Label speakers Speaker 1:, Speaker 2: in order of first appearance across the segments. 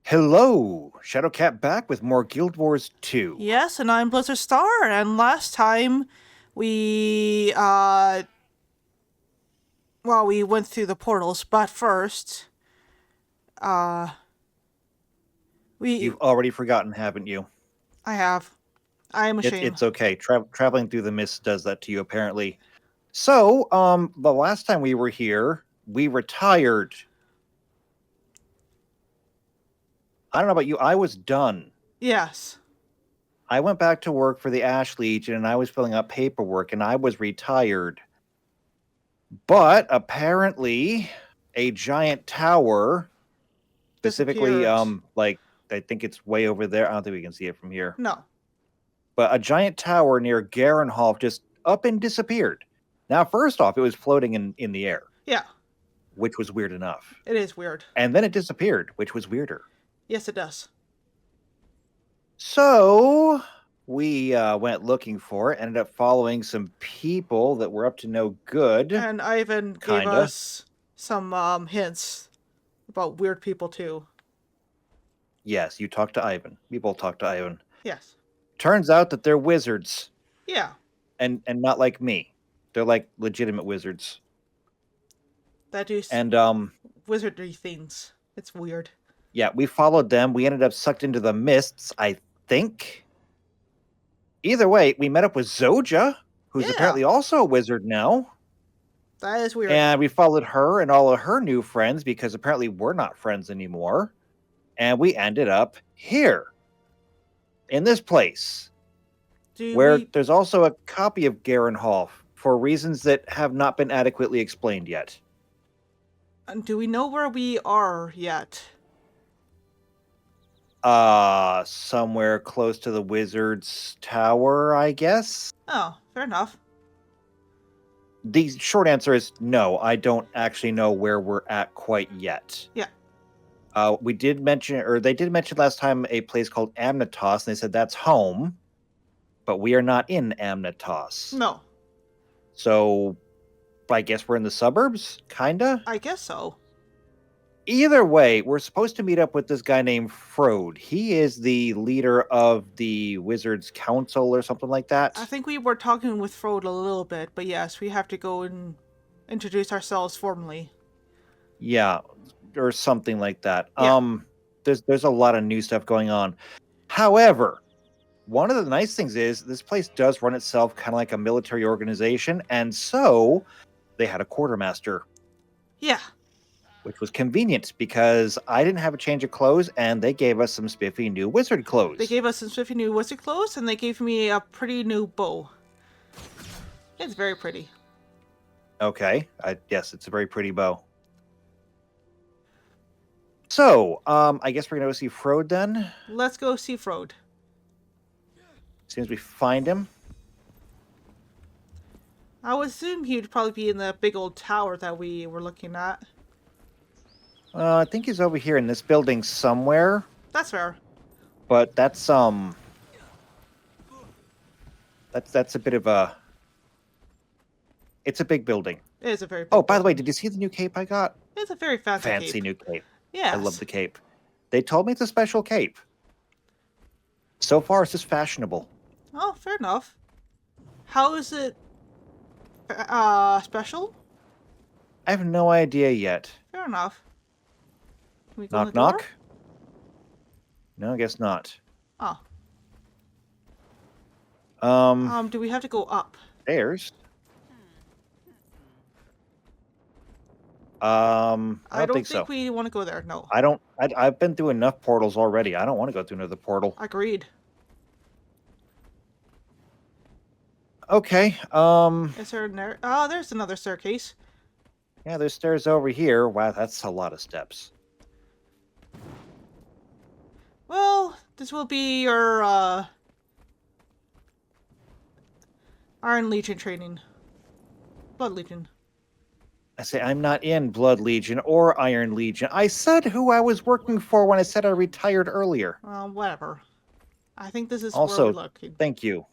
Speaker 1: Hello, Shadowcat back with more Guild Wars 2.
Speaker 2: Yes, and I'm Blizzard Star, and last time we we went through the portals, but first uh we
Speaker 1: You've already forgotten, haven't you?
Speaker 2: I have. I am ashamed.
Speaker 1: It's okay. Traveling through the mist does that to you, apparently. So, the last time we were here, we retired. I don't know about you, I was done.
Speaker 2: Yes.
Speaker 1: I went back to work for the Ash Legion, and I was filling out paperwork, and I was retired. But apparently, a giant tower, specifically,
Speaker 2: Disappeared.
Speaker 1: like, I think it's way over there. I don't think we can see it from here.
Speaker 2: No.
Speaker 1: But a giant tower near Garenhof just up and disappeared. Now, first off, it was floating in the air,
Speaker 2: Yeah.
Speaker 1: which was weird enough.
Speaker 2: It is weird.
Speaker 1: And then it disappeared, which was weirder.
Speaker 2: Yes, it does.
Speaker 1: So we went looking for it, ended up following some people that were up to no good.
Speaker 2: And Ivan gave
Speaker 1: Kinda.
Speaker 2: us some hints about weird people too.
Speaker 1: Yes, you talked to Ivan. We both talked to Ivan.
Speaker 2: Yes.
Speaker 1: Turns out that they're wizards.
Speaker 2: Yeah.
Speaker 1: And not like me. They're like legitimate wizards.
Speaker 2: That do
Speaker 1: And
Speaker 2: wizardry things. It's weird.
Speaker 1: yeah, we followed them. We ended up sucked into the mists, I think. Either way, we met up with Zoja, who's apparently also a wizard now.
Speaker 2: That is weird.
Speaker 1: And we followed her and all of her new friends because apparently we're not friends anymore. And we ended up here, in this place, where there's also a copy of Garenhof for reasons that have not been adequately explained yet.
Speaker 2: Do we know where we are yet?
Speaker 1: Somewhere close to the wizard's tower, I guess.
Speaker 2: Oh, fair enough.
Speaker 1: The short answer is no, I don't actually know where we're at quite yet.
Speaker 2: Yeah.
Speaker 1: We did mention, or they did mention last time, a place called Amnitos, and they said that's home, but we are not in Amnitos.
Speaker 2: No.
Speaker 1: So, I guess we're in the suburbs, kinda?
Speaker 2: I guess so.
Speaker 1: Either way, we're supposed to meet up with this guy named Frode. He is the leader of the Wizards Council or something like that.
Speaker 2: I think we were talking with Frode a little bit, but yes, we have to go and introduce ourselves formally.
Speaker 1: Yeah, or something like that.
Speaker 2: Yeah.
Speaker 1: There's a lot of new stuff going on. However, one of the nice things is this place does run itself kind of like a military organization, and so they had a quartermaster.
Speaker 2: Yeah.
Speaker 1: Which was convenient because I didn't have a change of clothes, and they gave us some spiffy new wizard clothes.
Speaker 2: They gave us some spiffy new wizard clothes, and they gave me a pretty new bow. It's very pretty.
Speaker 1: Okay, yes, it's a very pretty bow. So, I guess we're gonna go see Frode then.
Speaker 2: Let's go see Frode.
Speaker 1: As soon as we find him.
Speaker 2: I would assume he'd probably be in the big old tower that we were looking at.
Speaker 1: I think he's over here in this building somewhere.
Speaker 2: That's fair.
Speaker 1: But that's a bit of a... It's a big building.
Speaker 2: It is a very big
Speaker 1: Oh, by the way, did you see the new cape I got?
Speaker 2: It's a very fancy cape.
Speaker 1: New cape.
Speaker 2: Yes.
Speaker 1: I love the cape. They told me it's a special cape. So far, it's just fashionable.
Speaker 2: Oh, fair enough. How is it special?
Speaker 1: I have no idea yet.
Speaker 2: Fair enough. Can we go
Speaker 1: knock, knock? No, I guess not.
Speaker 2: Oh. Do we have to go up?
Speaker 1: Stairs? I don't think so.
Speaker 2: we want to go there, no.
Speaker 1: I've been through enough portals already. I don't want to go through another portal.
Speaker 2: Agreed.
Speaker 1: Okay,
Speaker 2: Is there oh, there's another staircase.
Speaker 1: Yeah, there's stairs over here. Wow, that's a lot of steps.
Speaker 2: Well, this will be your, Iron Legion training. Blood Legion.
Speaker 1: I say I'm not in Blood Legion or Iron Legion. I said who I was working for when I said I retired earlier.
Speaker 2: Whatever. I think this is
Speaker 1: also,
Speaker 2: where we're looking.
Speaker 1: Thank you.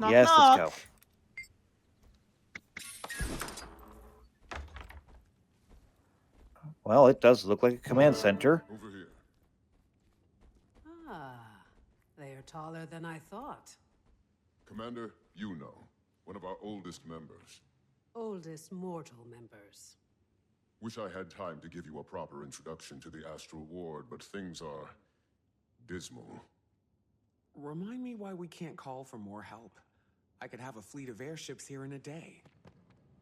Speaker 2: Knock,
Speaker 1: yes,
Speaker 2: knock.
Speaker 1: let's go. Well, it does look like a command center.
Speaker 3: Over here.
Speaker 4: Ah, they are taller than I thought.
Speaker 3: Commander, you know, one of our oldest members.
Speaker 4: Oldest mortal members.
Speaker 3: Wish I had time to give you a proper introduction to the Astral Ward, but things are dismal.
Speaker 5: Remind me why we can't call for more help. I could have a fleet of airships here in a day.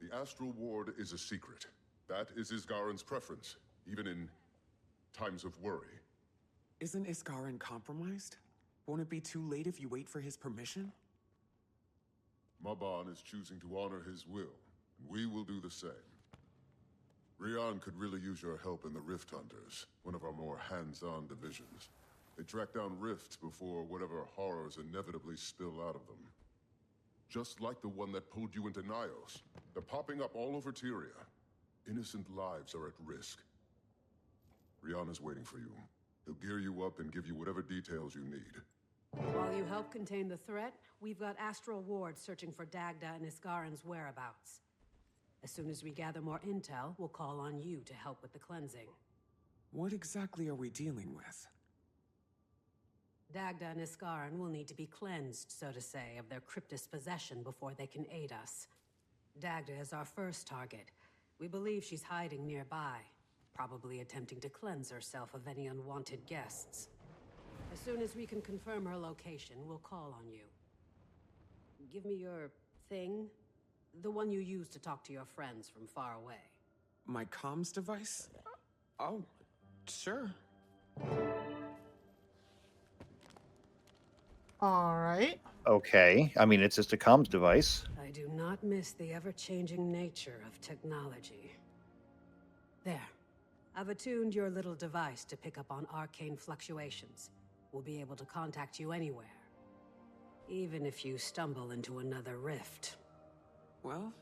Speaker 3: The Astral Ward is a secret. That is Isgaran's preference, even in times of worry.
Speaker 5: Isn't Iskaran compromised? Won't it be too late if you wait for his permission?
Speaker 3: Maban is choosing to honor his will, and we will do the same. Rian could really use your help in the Rift Hunters, one of our more hands-on divisions. They track down rifts before whatever horrors inevitably spill out of them. Just like the one that pulled you into Nios. They're popping up all over Tyria. Innocent lives are at risk. Rian is waiting for you. He'll gear you up and give you whatever details you need.
Speaker 4: While you help contain the threat, we've got Astral Ward searching for Dagda and Iskaran's whereabouts. As soon as we gather more intel, we'll call on you to help with the cleansing.
Speaker 5: What exactly are we dealing with?
Speaker 4: Dagda and Iskaran will need to be cleansed, so to say, of their cryptist possession before they can aid us. Dagda is our first target. We believe she's hiding nearby, probably attempting to cleanse herself of any unwanted guests. As soon as we can confirm her location, we'll call on you. Give me your thing. The one you use to talk to your friends from far away.
Speaker 5: My comms device? Oh, sure.
Speaker 2: All right.
Speaker 1: Okay. I mean, it's just a comms device.
Speaker 4: I do not miss the ever-changing nature of technology. There. I've attuned your little device to pick up on arcane fluctuations. We'll be able to contact you anywhere. Even if you stumble into another rift.
Speaker 5: Well,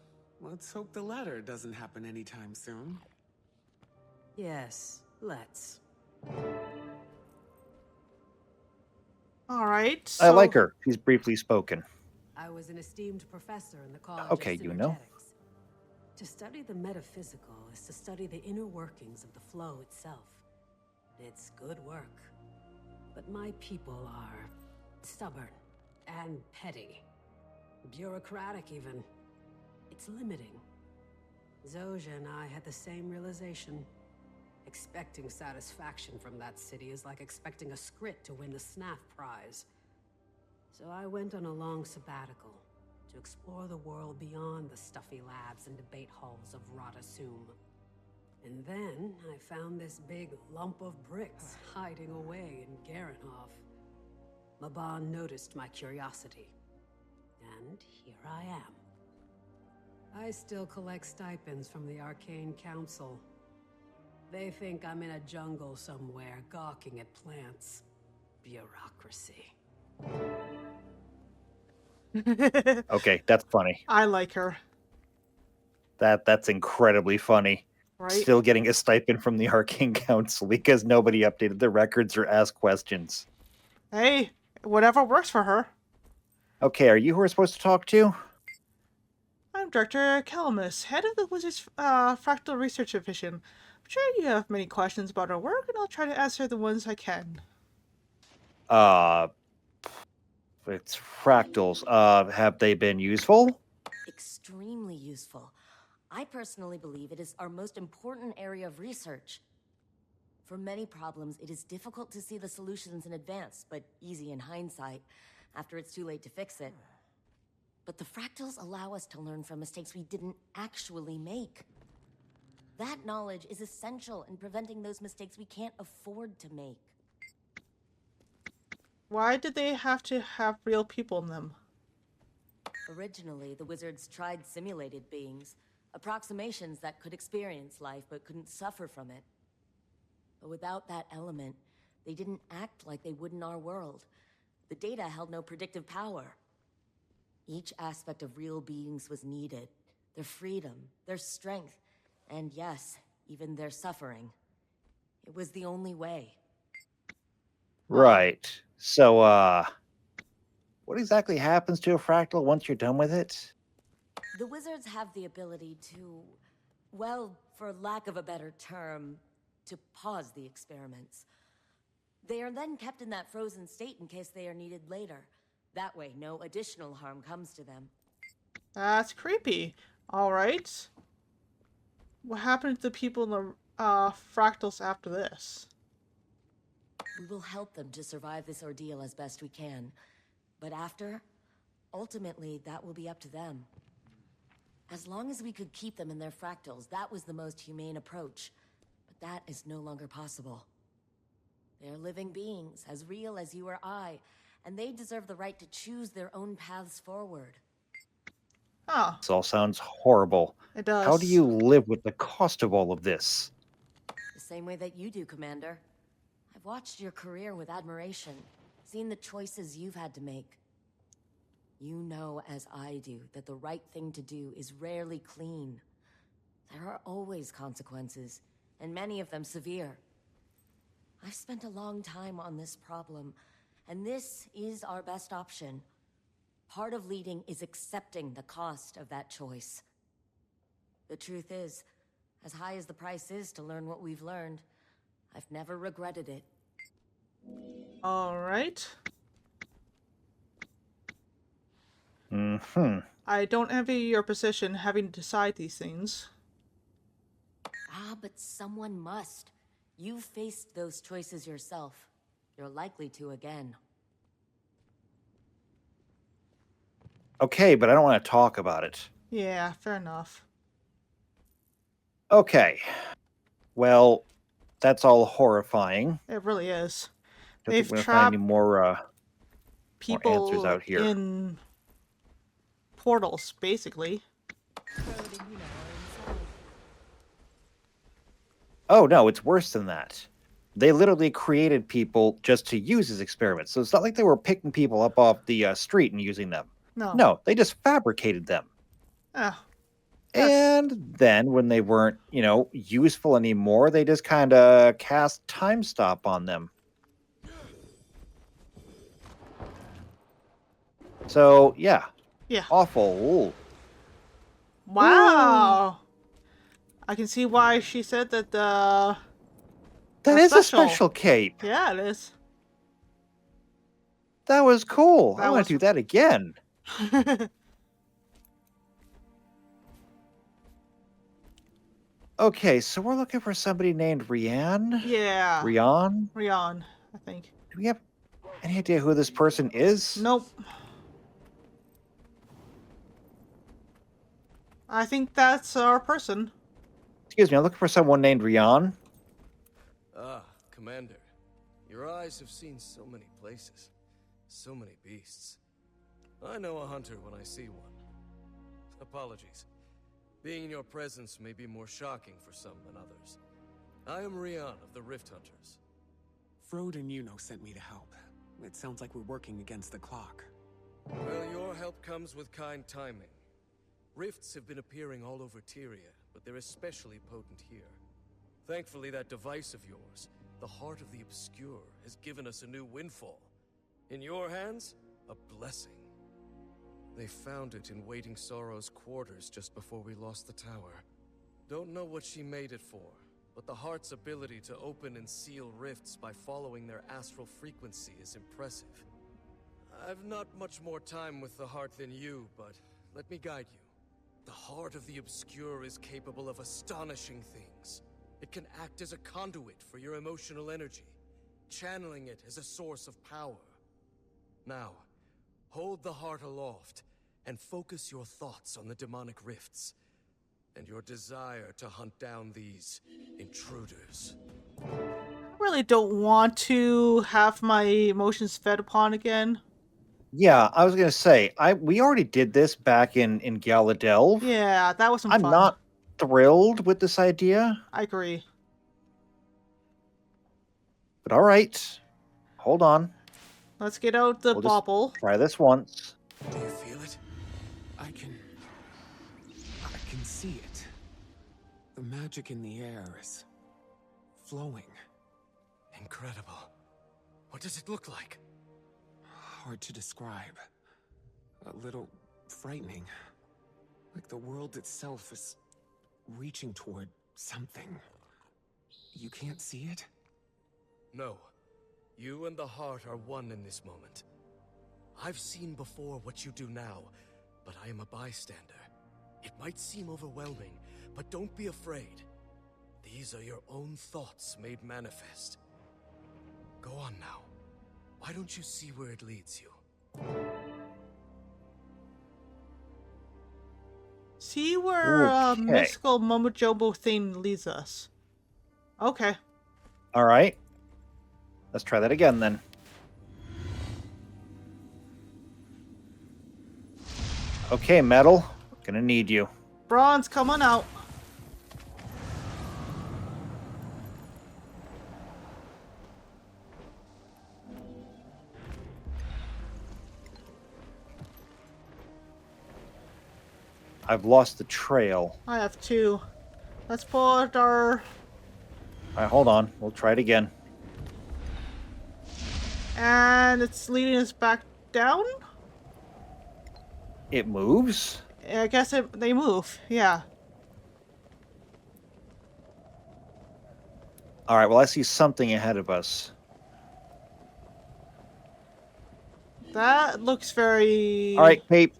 Speaker 5: let's hope the latter doesn't happen anytime soon.
Speaker 4: Yes, let's.
Speaker 2: All right.
Speaker 1: I like her. She's briefly spoken.
Speaker 4: I was an esteemed professor in the College
Speaker 1: Okay,
Speaker 4: of
Speaker 1: you know.
Speaker 4: Synergetics. To study the metaphysical is to study the inner workings of the flow itself. It's good work. But my people are stubborn and petty. Bureaucratic, even. It's limiting. Zoja and I had the same realization. Expecting satisfaction from that city is like expecting a Skrit to win the SNAF prize. So I went on a long sabbatical to explore the world beyond the stuffy labs and debate halls of Radasum. And then I found this big lump of bricks hiding away in Garenhof. Maban noticed my curiosity. And here I am. I still collect stipends from the Arcane Council. They think I'm in a jungle somewhere, gawking at plants. Bureaucracy.
Speaker 1: Okay, that's funny.
Speaker 2: I like her.
Speaker 1: That's incredibly funny.
Speaker 2: Right.
Speaker 1: Still getting a stipend from the Arcane Council because nobody updated the records or asked questions.
Speaker 2: Hey, whatever works for her.
Speaker 1: Okay, are you who we're supposed to talk to?
Speaker 2: I'm Director Calamus, head of the Wizards Fractal Research Division. I'm sure you have many questions about our work, and I'll try to answer the ones I can.
Speaker 1: It's fractals. Have they been useful?
Speaker 6: Extremely useful. I personally believe it is our most important area of research. For many problems, it is difficult to see the solutions in advance, but easy in hindsight, after it's too late to fix it. But the fractals allow us to learn from mistakes we didn't actually make. That knowledge is essential in preventing those mistakes we can't afford to make.
Speaker 2: Why did they have to have real people in them?
Speaker 6: Originally, the wizards tried simulated beings, approximations that could experience life but couldn't suffer from it. But without that element, they didn't act like they would in our world. The data held no predictive power. Each aspect of real beings was needed. Their freedom, their strength, and yes, even their suffering. It was the only way.
Speaker 1: Right. So, what exactly happens to a fractal once you're done with it?
Speaker 6: The wizards have the ability to, well, for lack of a better term, to pause the experiments. They are then kept in that frozen state in case they are needed later. That way, no additional harm comes to them.
Speaker 2: That's creepy. Alright. What happened to the people in the fractals after this?
Speaker 6: We will help them to survive this ordeal as best we can. But after, ultimately, that will be up to them. As long as we could keep them in their fractals, that was the most humane approach. But that is no longer possible. They're living beings, as real as you or I, and they deserve the right to choose their own paths forward.
Speaker 2: Oh,
Speaker 1: This all sounds horrible.
Speaker 2: it does.
Speaker 1: How do you live with the cost of all of this?
Speaker 6: The same way that you do, Commander. I've watched your career with admiration, seen the choices you've had to make. You know, as I do, that the right thing to do is rarely clean. There are always consequences, and many of them severe. I've spent a long time on this problem, and this is our best option. Part of leading is accepting the cost of that choice. The truth is, as high as the price is to learn what we've learned, I've never regretted it.
Speaker 2: Alright.
Speaker 1: Mm-hmm.
Speaker 2: I don't envy your position having to decide these things.
Speaker 6: Ah, but someone must. You've faced those choices yourself. You're likely to again.
Speaker 1: Okay, but I don't want to talk about it.
Speaker 2: Yeah, fair enough.
Speaker 1: Okay. Well, that's all horrifying.
Speaker 2: It really is.
Speaker 1: Don't
Speaker 2: They've
Speaker 1: think we're gonna find any
Speaker 2: trapped
Speaker 1: more answers
Speaker 2: people
Speaker 1: out here.
Speaker 2: in portals, basically.
Speaker 1: Oh no, it's worse than that. They literally created people just to use as experiments. So it's not like they were picking people up off the street and using them.
Speaker 2: No.
Speaker 1: No, they just fabricated them.
Speaker 2: Ah,
Speaker 1: And then when they weren't, useful anymore, they just kind of cast time stop on them. So, yeah.
Speaker 2: yeah.
Speaker 1: Awful.
Speaker 2: Wow. I can see why she said that
Speaker 1: That is a special cape.
Speaker 2: Yeah, it is.
Speaker 1: That was cool. I want
Speaker 2: was-
Speaker 1: to do that again. Okay, so we're looking for somebody named Rian.
Speaker 2: Yeah.
Speaker 1: Rian?
Speaker 2: Rian, I think.
Speaker 1: Do we have any idea who this person is?
Speaker 2: Nope. I think that's our person.
Speaker 1: Excuse me, I'm looking for someone named Rian.
Speaker 7: Ah, Commander. Your eyes have seen so many places. So many beasts. I know a hunter when I see one. Apologies. Being in your presence may be more shocking for some than others. I am Rian of the Rift Hunters.
Speaker 5: Frode and Yuno sent me to help. It sounds like we're working against the clock.
Speaker 7: Well, your help comes with kind timing. Rifts have been appearing all over Tyria, but they're especially potent here. Thankfully, that device of yours, the Heart of the Obscure, has given us a new windfall. In your hands, a blessing. They found it in Waiting Sorrow's quarters just before we lost the tower. Don't know what she made it for, but the Heart's ability to open and seal rifts by following their astral frequency is impressive. I've not much more time with the Heart than you, but let me guide you. The Heart of the Obscure is capable of astonishing things. It can act as a conduit for your emotional energy, channeling it as a source of power. Now, hold the Heart aloft, and focus your thoughts on the demonic rifts, and your desire to hunt down these intruders.
Speaker 2: I really don't want to have my emotions fed upon again.
Speaker 1: Yeah, I was gonna say, we already did this back in Galadelv.
Speaker 2: Yeah, that was some
Speaker 1: I'm
Speaker 2: fun.
Speaker 1: not thrilled with this idea.
Speaker 2: I agree.
Speaker 1: But all right. Hold on.
Speaker 2: Let's get out the
Speaker 1: We'll just
Speaker 2: bauble.
Speaker 1: try this once.
Speaker 7: Do you feel it?
Speaker 5: I can see it. The magic in the air is flowing.
Speaker 7: Incredible. What does it look like?
Speaker 5: Hard to describe. A little frightening. Like the world itself is reaching toward something. You can't see it?
Speaker 7: No. You and the heart are one in this moment. I've seen before what you do now, but I am a bystander. It might seem overwhelming, but don't be afraid. These are your own thoughts made manifest. Go on now. Why don't you see where it leads you?
Speaker 2: See where
Speaker 1: Okay.
Speaker 2: mystical mumbo jumbo thing leads us. Okay.
Speaker 1: All right. Let's try that again then. Okay, Metal. Gonna need you.
Speaker 2: Bronze, come on out.
Speaker 1: I've lost the trail.
Speaker 2: I have 2. Let's put our...
Speaker 1: All right, hold on. We'll try it again.
Speaker 2: And it's leading us back down?
Speaker 1: It moves?
Speaker 2: I guess they move, yeah.
Speaker 1: All right, well, I see something ahead of us.
Speaker 2: That looks very...
Speaker 1: All right, Cape.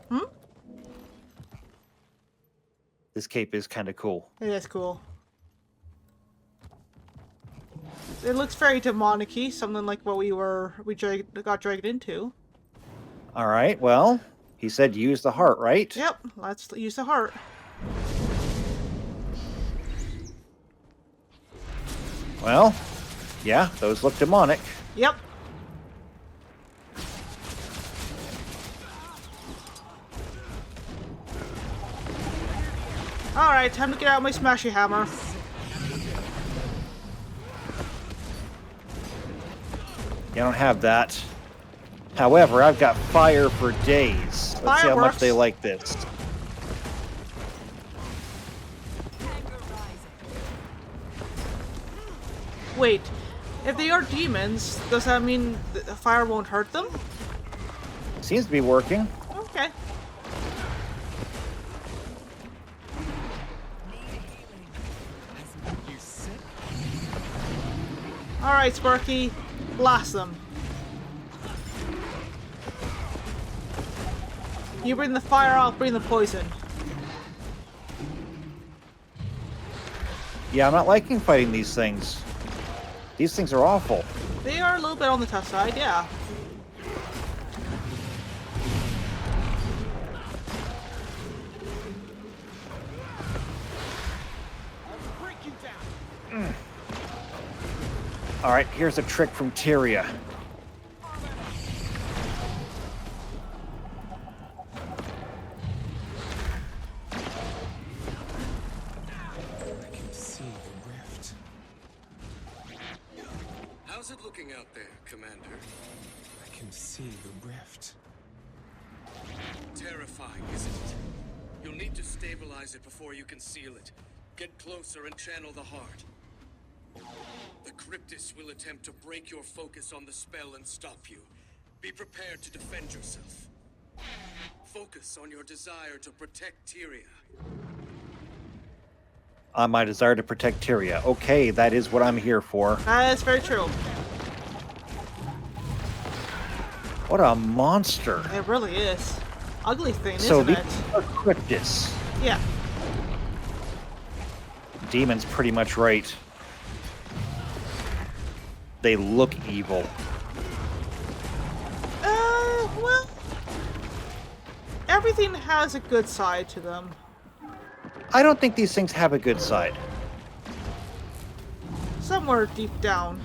Speaker 2: Hmm?
Speaker 1: This cape is kind of cool.
Speaker 2: It is cool. It looks very demonic-y, something like what we got dragged into.
Speaker 1: All right, well, he said use the heart, right?
Speaker 2: Yep, let's use the heart.
Speaker 1: Well, yeah, those look demonic.
Speaker 2: Yep. Alright, time to get out my smashy hammer.
Speaker 1: You don't have that. However, I've got fire for days. Let's see how much
Speaker 2: Fireworks.
Speaker 1: they like this.
Speaker 2: Wait, if they are demons, does that mean the fire won't hurt them?
Speaker 1: Seems to be working.
Speaker 2: Okay. Alright, Sparky. Blast them. You bring the fire, I'll bring the poison.
Speaker 1: Yeah, I'm not liking fighting these things. These things are awful.
Speaker 2: They are a little bit on the tough side, yeah.
Speaker 1: All right, here's a trick from Tyria.
Speaker 5: I can see the rift.
Speaker 7: How's it looking out there, Commander?
Speaker 5: I can see the rift.
Speaker 7: Terrifying, isn't it? You'll need to stabilize it before you can seal it. Get closer and channel the heart. The Cryptis will attempt to break your focus on the spell and stop you. Be prepared to defend yourself. Focus on your desire to protect Tyria.
Speaker 1: On my desire to protect Tyria. Okay, that is what I'm here for.
Speaker 2: That is very true.
Speaker 1: What a monster.
Speaker 2: It really is. Ugly thing,
Speaker 1: So
Speaker 2: isn't
Speaker 1: these
Speaker 2: it?
Speaker 1: are Cryptis.
Speaker 2: Yeah.
Speaker 1: Demon's pretty much right. They look evil.
Speaker 2: Well... Everything has a good side to them.
Speaker 1: I don't think these things have a good side.
Speaker 2: Somewhere deep down.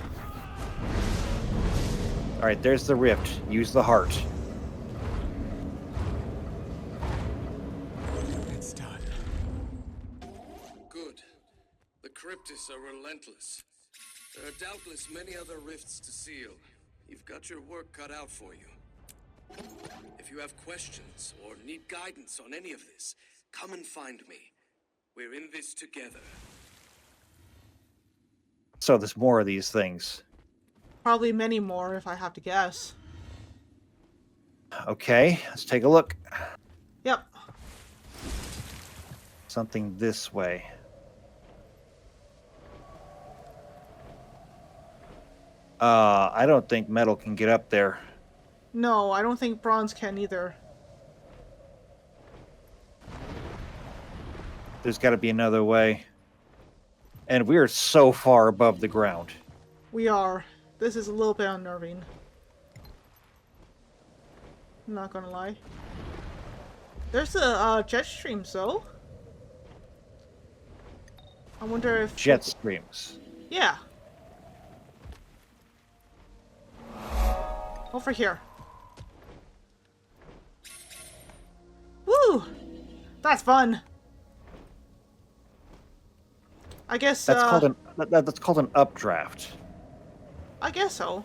Speaker 1: All right, there's the rift. Use the heart.
Speaker 5: It's done.
Speaker 7: Good. The Cryptis are relentless. There are doubtless many other rifts to seal. You've got your work cut out for you. If you have questions or need guidance on any of this, come and find me. We're in this together.
Speaker 1: So there's more of these things.
Speaker 2: Probably many more, if I have to guess.
Speaker 1: Okay, let's take a look.
Speaker 2: Yep.
Speaker 1: something this way. I don't think metal can get up there.
Speaker 2: No, I don't think bronze can either.
Speaker 1: There's got to be another way. And we're so far above the ground.
Speaker 2: We are. This is a little bit unnerving. I'm not gonna lie. There's the jet streams, though. I wonder if...
Speaker 1: Jet streams.
Speaker 2: Yeah. Over here. Woo! That's fun. I guess
Speaker 1: That's called an updraft.
Speaker 2: I guess so.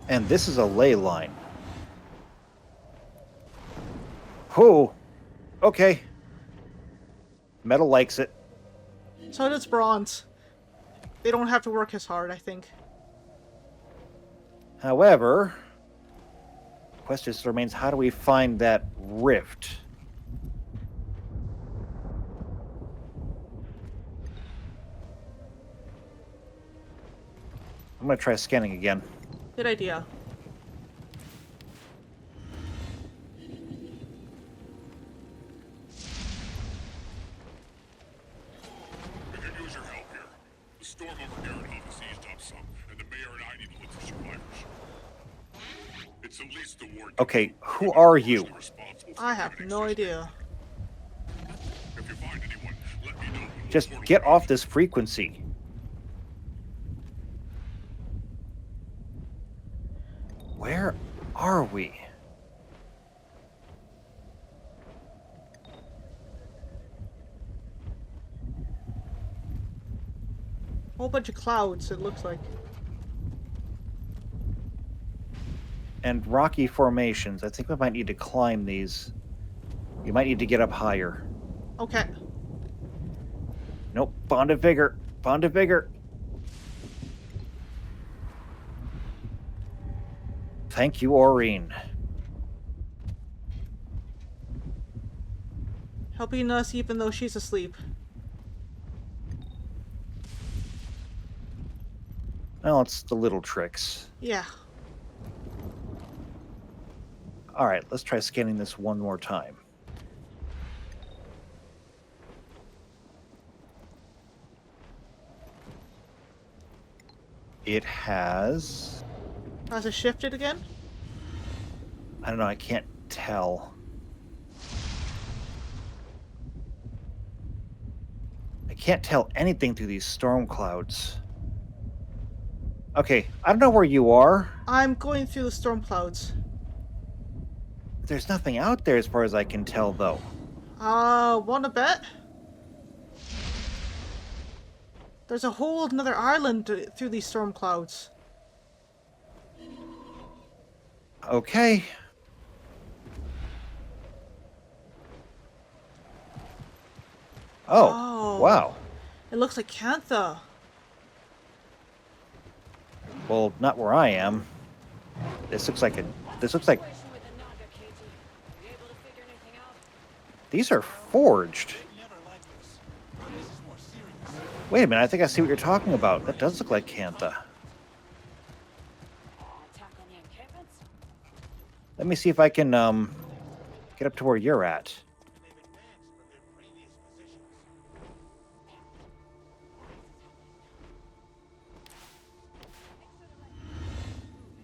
Speaker 1: And this is a ley line. Oh, okay. Metal likes it.
Speaker 2: So does bronze. They don't have to work as hard, I think.
Speaker 1: However, the question still remains, how do we find that rift? I'm going to try scanning again.
Speaker 2: Good idea.
Speaker 3: We could use your help here. The storm over Darrenhof has eased up some, and the mayor and I need to look for survivors. It's at least the ward.
Speaker 1: Okay, who are you?
Speaker 2: I have no idea.
Speaker 3: If you find anyone, let me know.
Speaker 1: Just get off this frequency. Where are we?
Speaker 2: Whole bunch of clouds, it looks like.
Speaker 1: And rocky formations. I think we might need to climb these. You might need to get up higher.
Speaker 2: Okay.
Speaker 1: Nope. Bond of vigor. Bond of vigor. Thank you, Aureen.
Speaker 2: Helping us even though she's asleep.
Speaker 1: Well, it's the little tricks.
Speaker 2: Yeah.
Speaker 1: All right, let's try scanning this one more time. It has...
Speaker 2: Has it shifted again?
Speaker 1: I don't know, I can't tell. I can't tell anything through these storm clouds. Okay, I don't know where you are.
Speaker 2: I'm going through the storm clouds.
Speaker 1: There's nothing out there as far as I can tell, though.
Speaker 2: Wanna bet? There's a whole another island through these storm clouds.
Speaker 1: Okay. Oh, wow.
Speaker 2: It looks like Cantha.
Speaker 1: Well, not where I am. This looks like these are forged. Wait a minute, I think I see what you're talking about. That does look like Cantha. Let me see if I can get up to where you're at.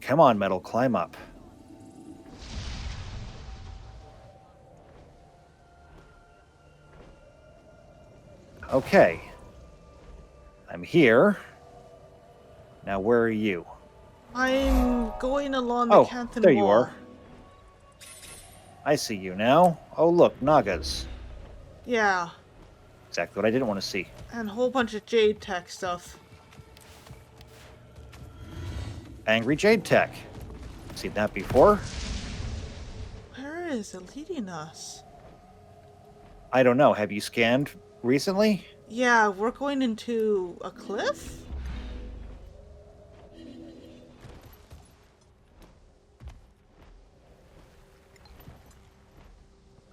Speaker 1: Come on, Metal, climb up. Okay. I'm here. Now, where are you?
Speaker 2: I'm going along the Canthan
Speaker 1: there you
Speaker 2: wall.
Speaker 1: are. I see you now. Oh, look, Nagas.
Speaker 2: Yeah,
Speaker 1: Exactly what I didn't want to see.
Speaker 2: and a whole bunch of Jade Tech stuff.
Speaker 1: Angry Jade Tech. Seen that before?
Speaker 2: Where is it leading us?
Speaker 1: I don't know. Have you scanned recently?
Speaker 2: Yeah, we're going into a cliff?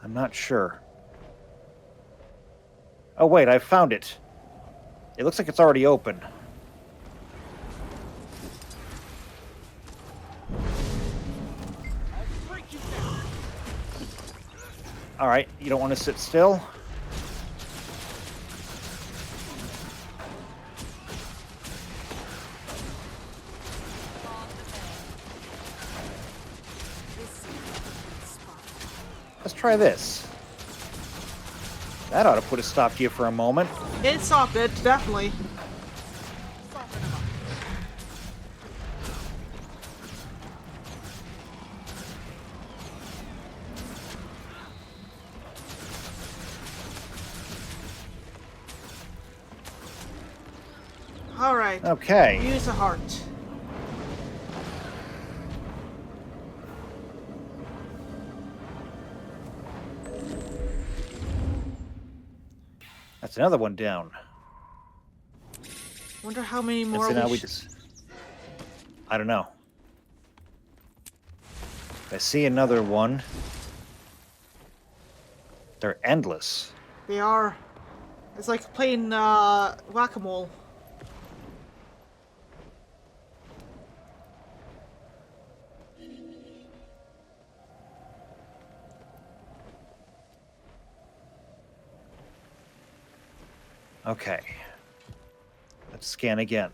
Speaker 1: I'm not sure. Oh, wait, I found it. It looks like it's already open. Alright, you don't want to sit still? Let's try this. That ought to put a stop to you for a moment.
Speaker 2: It stopped it, definitely. Alright.
Speaker 1: Okay.
Speaker 2: Use a heart.
Speaker 1: That's another one down.
Speaker 2: Wonder how many more
Speaker 1: So now we
Speaker 2: sh-
Speaker 1: just... I don't know. I see another one. They're endless.
Speaker 2: They are. It's like playing whack-a-mole.
Speaker 1: Okay. Let's scan again.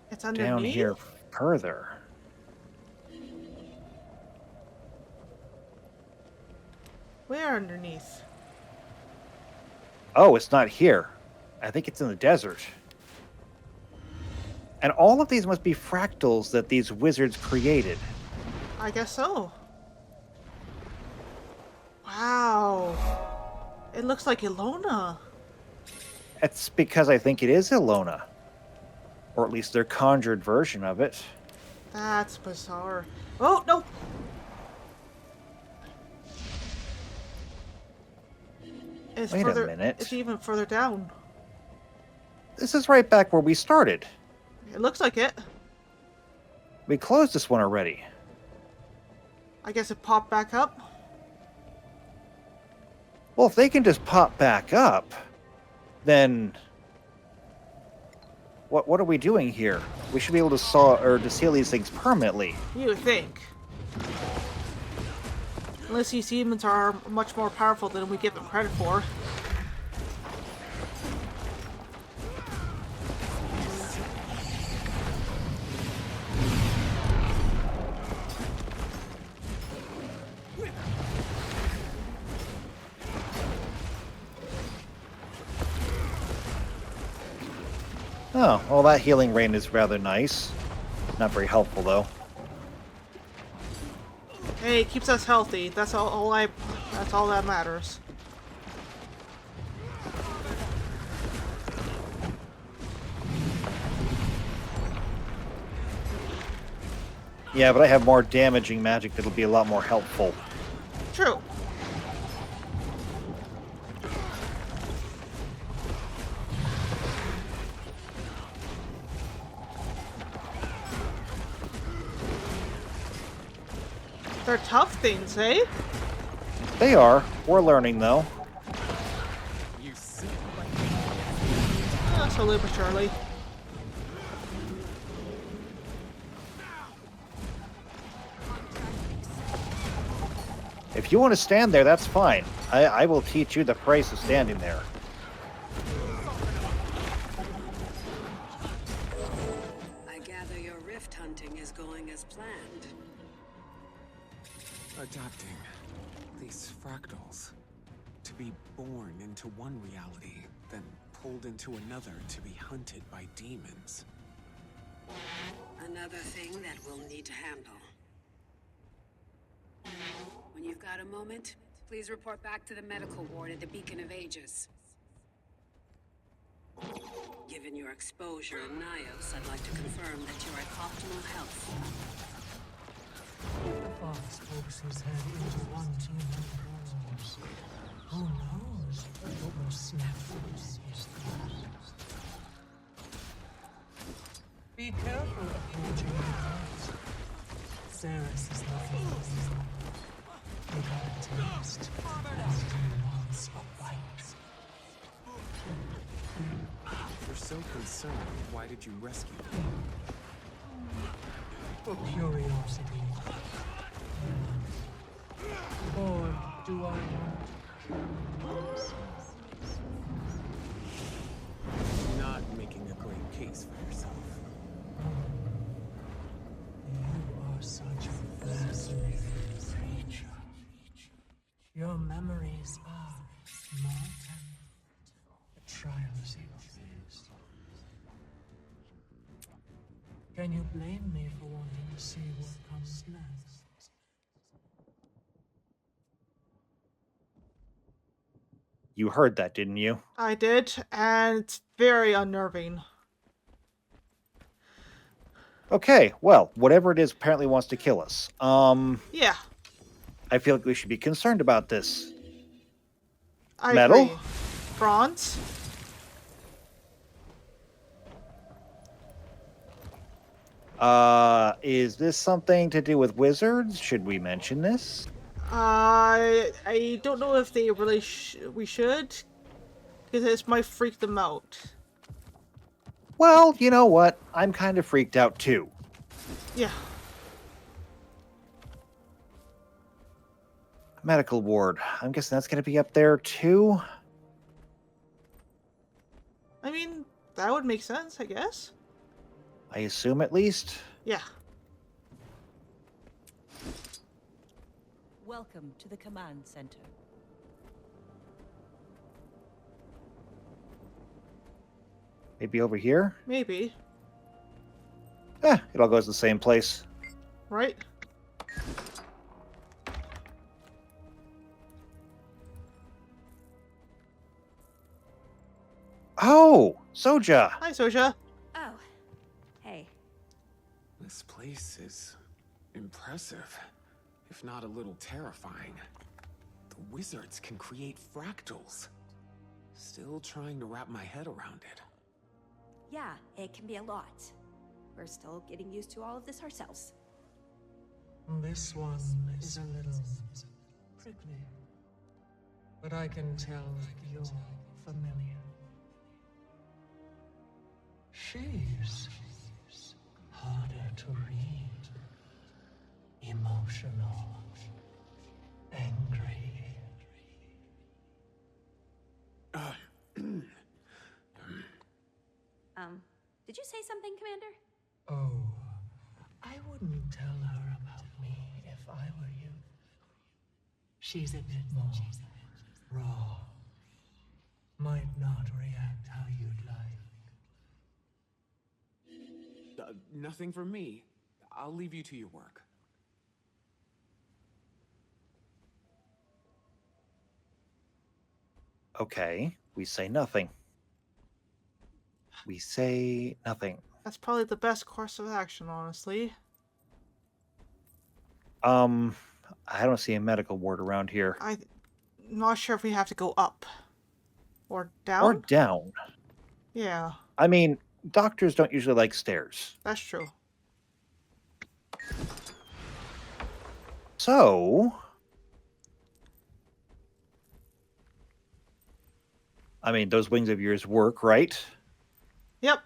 Speaker 2: It's underneath.
Speaker 1: Down here further.
Speaker 2: Where underneath?
Speaker 1: Oh, it's not here. I think it's in the desert. And all of these must be fractals that these wizards created.
Speaker 2: I guess so. Wow. It looks like Ilona.
Speaker 1: It's because I think it is Ilona. Or at least their conjured version of it.
Speaker 2: That's bizarre. Oh, no! It's
Speaker 1: Wait a
Speaker 2: further,
Speaker 1: minute.
Speaker 2: It's even further down.
Speaker 1: This is right back where we started.
Speaker 2: It looks like it.
Speaker 1: We closed this one already.
Speaker 2: I guess it popped back up.
Speaker 1: Well, if they can just pop back up, then what are we doing here? We should be able to to seal these things permanently.
Speaker 2: You would think. Unless these demons are much more powerful than we give them credit for.
Speaker 1: Oh, well, that healing rain is rather nice. Not very helpful, though.
Speaker 2: Hey, it keeps us healthy. That's all that matters.
Speaker 1: Yeah, but I have more damaging magic that'll be a lot more helpful.
Speaker 2: True. They're tough things, eh?
Speaker 1: They are. We're learning, though.
Speaker 5: You see?
Speaker 2: Slowly but surely.
Speaker 1: If you want to stand there, that's fine. I will teach you the price of standing there.
Speaker 4: I gather your rift hunting is going as planned.
Speaker 5: Adapting these fractals to be born into one reality, then pulled into another to be hunted by demons.
Speaker 4: Another thing that we'll need to handle. When you've got a moment, please report back to the medical ward at the Beacon of Ages. Given your exposure in Nios, I'd like to confirm that you're at optimal health.
Speaker 8: The fox pokes his head into one too many holes. Who knows what will snap loose his throat? Be careful approaching the house. Ceres is looking for you. He got a taste, and he wants a bite.
Speaker 5: If you're so concerned, why did you rescue me?
Speaker 8: For curiosity. Or do I want?
Speaker 5: You're not making a great case for yourself.
Speaker 8: You are such a fascinating creature. Your memories are molten. The trials you faced. Can you blame me for wanting to see what comes next?
Speaker 1: You heard that, didn't you?
Speaker 2: I did, and it's very unnerving.
Speaker 1: Okay, well, whatever it is apparently wants to kill us.
Speaker 2: Yeah,
Speaker 1: I feel like we should be concerned about this.
Speaker 2: I
Speaker 1: Metal?
Speaker 2: agree. Bronze?
Speaker 1: Is this something to do with wizards? Should we mention this?
Speaker 2: I don't know if they really we should, because this might freak them out.
Speaker 1: Well, you know what? I'm kind of freaked out too.
Speaker 2: Yeah.
Speaker 1: Medical ward. I'm guessing that's going to be up there too.
Speaker 2: I mean, that would make sense, I guess.
Speaker 1: I assume at least.
Speaker 2: Yeah.
Speaker 9: Welcome to the command center.
Speaker 1: Maybe over here?
Speaker 2: Maybe.
Speaker 1: Eh, it all goes to the same place.
Speaker 2: Right?
Speaker 1: Oh, Soja.
Speaker 2: Hi, Soja.
Speaker 9: Oh, hey.
Speaker 5: This place is impressive, if not a little terrifying. The wizards can create fractals. Still trying to wrap my head around it.
Speaker 9: Yeah, it can be a lot. We're still getting used to all of this ourselves.
Speaker 8: This one is a little prickly. But I can tell you're familiar. She's harder to read. Emotional. Angry.
Speaker 9: Did you say something, Commander?
Speaker 8: Oh, I wouldn't tell her about me if I were you. She's a bit more raw. Might not react how you'd like.
Speaker 5: Nothing for me. I'll leave you to your work.
Speaker 1: Okay, we say nothing. We say nothing.
Speaker 2: That's probably the best course of action, honestly.
Speaker 1: I don't see a medical ward around here.
Speaker 2: I'm not sure if we have to go up. Or down?
Speaker 1: Or down.
Speaker 2: Yeah,
Speaker 1: I mean, doctors don't usually like stairs.
Speaker 2: that's true.
Speaker 1: So... I mean, those wings of yours work, right?
Speaker 2: Yep.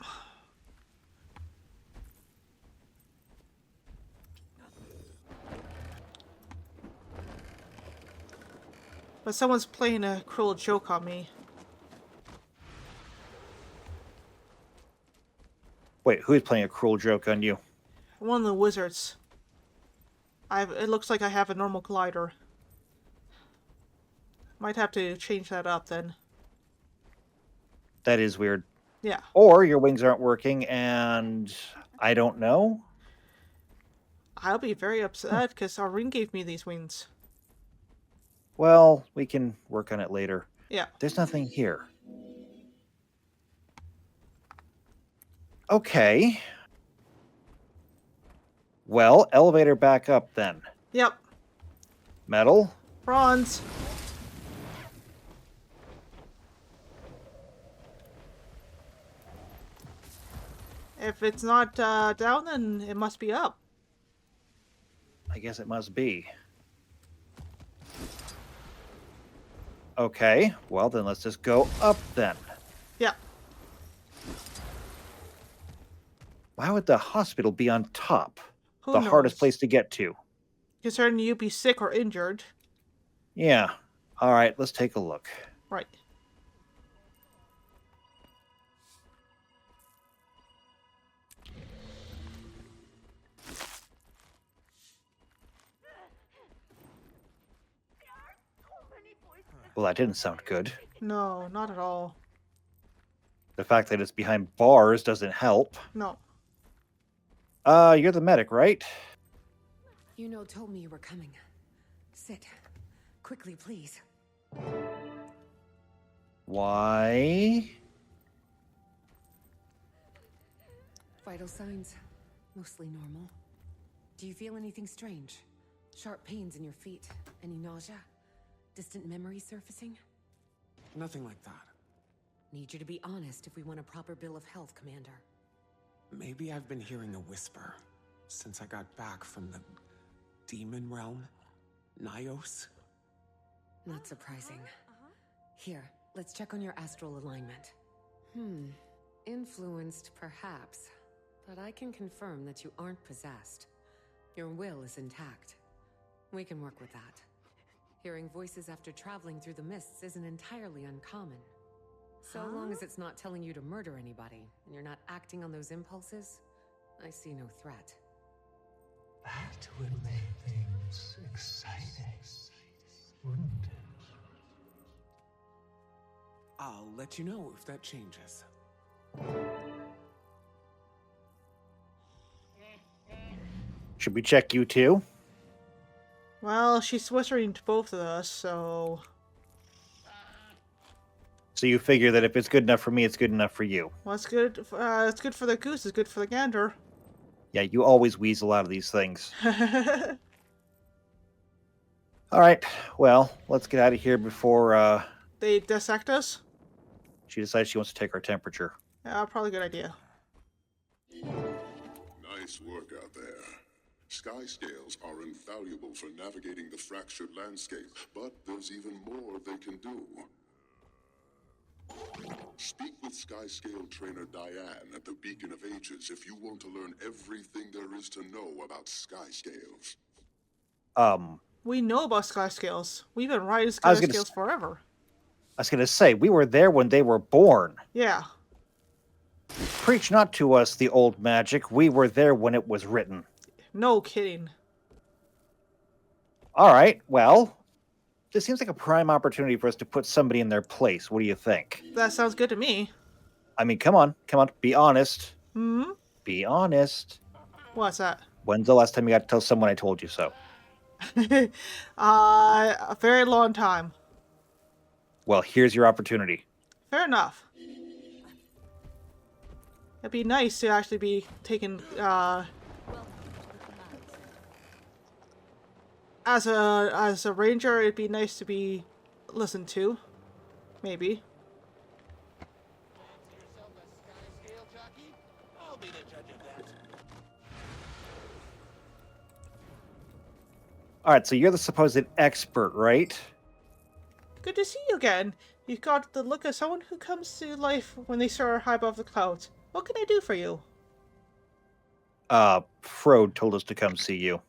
Speaker 2: But someone's playing a cruel joke on me.
Speaker 1: Wait, who's playing a cruel joke on you?
Speaker 2: One of the wizards. It looks like I have a normal glider. Might have to change that up then.
Speaker 1: That is weird.
Speaker 2: Yeah.
Speaker 1: Or your wings aren't working and I don't know.
Speaker 2: I'll be very upset because Irene gave me these wings.
Speaker 1: Well, we can work on it later.
Speaker 2: Yeah.
Speaker 1: There's nothing here. Okay. Well, elevator back up then.
Speaker 2: Yep.
Speaker 1: Metal.
Speaker 2: Bronze. If it's not down, then it must be up.
Speaker 1: I guess it must be. Okay, well then let's just go up then.
Speaker 2: Yeah.
Speaker 1: Why would the hospital be on top?
Speaker 2: Who
Speaker 1: The
Speaker 2: knows?
Speaker 1: hardest place to get to.
Speaker 2: Concerning you be sick or injured.
Speaker 1: Yeah. All right, let's take a look.
Speaker 2: Right.
Speaker 1: Well, that didn't sound good.
Speaker 2: No, not at all.
Speaker 1: The fact that it's behind bars doesn't help.
Speaker 2: No.
Speaker 1: You're the medic, right?
Speaker 4: You know, told me you were coming. Sit. Quickly, please.
Speaker 1: Why?
Speaker 4: Vital signs. Mostly normal. Do you feel anything strange? Sharp pains in your feet? Any nausea? Distant memories surfacing?
Speaker 5: Nothing like that.
Speaker 4: Need you to be honest if we want a proper bill of health, Commander.
Speaker 5: Maybe I've been hearing a whisper since I got back from the demon realm. Nyos?
Speaker 4: Not surprising. Here, let's check on your astral alignment. Influenced, perhaps. But I can confirm that you aren't possessed. Your will is intact. We can work with that. Hearing voices after traveling through the mists isn't entirely uncommon. So long as it's not telling you to murder anybody, and you're not acting on those impulses, I see no threat.
Speaker 8: That would make things exciting, wouldn't it?
Speaker 5: I'll let you know if that changes.
Speaker 1: Should we check you too?
Speaker 2: Well, she's whispering to both of us, so...
Speaker 1: So you figure that if it's good enough for me, it's good enough for you.
Speaker 2: Well, it's good for the goose, it's good for the gander.
Speaker 1: Yeah, you always weasel out of these things. All right, well, let's get out of here before
Speaker 2: They dissect us?
Speaker 1: she decides she wants to take our temperature.
Speaker 2: Yeah, probably a good idea.
Speaker 3: Nice work out there. Sky scales are invaluable for navigating the fractured landscape, but there's even more they can do. Speak with Sky Scale trainer Diane at the Beacon of Ages if you want to learn everything there is to know about Sky Scales.
Speaker 2: We know about sky scales. We've been riding sky scales forever.
Speaker 1: I was going to say, we were there when they were born.
Speaker 2: Yeah.
Speaker 1: Preach not to us the old magic. We were there when it was written.
Speaker 2: No kidding.
Speaker 1: All right, well, this seems like a prime opportunity for us to put somebody in their place. What do you think?
Speaker 2: That sounds good to me.
Speaker 1: I mean, come on, be honest.
Speaker 2: Hmm?
Speaker 1: Be honest.
Speaker 2: What's that?
Speaker 1: When's the last time you got to tell someone I told you so?
Speaker 2: A very long time.
Speaker 1: Well, here's your opportunity.
Speaker 2: Fair enough. It'd be nice to actually be taken, as a ranger, it'd be nice to be listened to. Maybe.
Speaker 1: All right, so you're the supposed expert, right?
Speaker 2: Good to see you again. You've got the look of someone who comes to life when they soar high above the clouds. What can I do for you?
Speaker 1: Frode told us to come see you.